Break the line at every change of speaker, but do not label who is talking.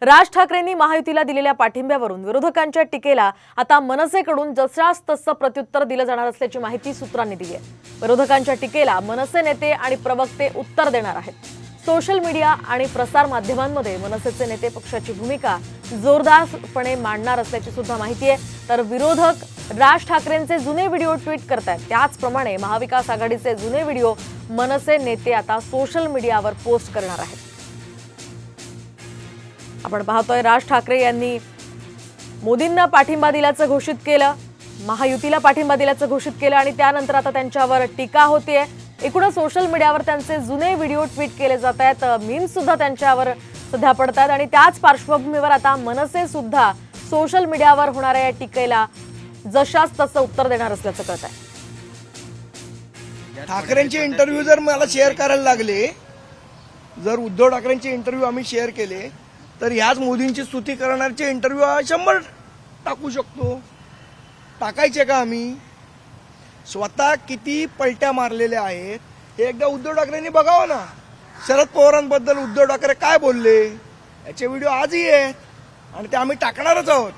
राज ठाकरेंनी महायुतीला दिलेल्या पाठिंब्यावरून विरोधकांच्या टीकेला आता मनसेकडून जशास तसं प्रत्युत्तर दिलं जाणार असल्याची माहिती सूत्रांनी दिली आहे। विरोधकांच्या टीकेला मनसे नेते आणि प्रवक्ते उत्तर देणार आहेत। सोशल मीडिया आणि प्रसार माध्यमांमध्ये मनसेचे नेते पक्षाची भूमिका जोरदारपणे मांडणार असल्याची सुद्धा माहिती आहे। तर विरोधक राज ठाकरेंचे जुने व्हिडिओ ट्विट करतात, त्याचप्रमाणे महाविकास आघाडीचे जुने व्हिडिओ मनसे नेते आता सोशल मीडियावर पोस्ट करणार आहेत। आपण पाहतोय राज ठाकरे यांनी मोदींना पाठिंबा दिल्याचं घोषित केलं, महायुतीला पाठिंबा दिल्याचं घोषित केलं आणि त्यानंतर आता त्यांच्यावर टीका होतीये। एकूणच सोशल मीडियावर त्यांचे जुने व्हिडिओ ट्विट केले जात आहेत, मीम्स सुद्धा त्यांच्यावर सध्या पडतात आणि त्याच पार्श्वभूमीवर आता मनसे सुद्धा सोशल मीडियावर होणाऱ्या या टीकेला जशास तसं उत्तर देणार असल्याचं कळत आहे।
ठाकरेंचे इंटरव्ह्यू जर मला शेअर करायला लागले, जर उद्धव ठाकरेंचे इंटरव्ह्यू आम्ही शेअर केले तर ह्याच मोदींची स्तुती करणारचे इंटरव्ह्यू 100 टाकू शकतो। टाकायचे का आम्ही? स्वतः किती पलट्या मारलेल्या आहेत हे एकदा उद्धव ठाकरेंनी बघावं ना। शरद पवारांबद्दल उद्धव ठाकरे काय बोलले याचे व्हिडिओ आजही आहेत आणि ते आम्ही टाकणारच आहोत।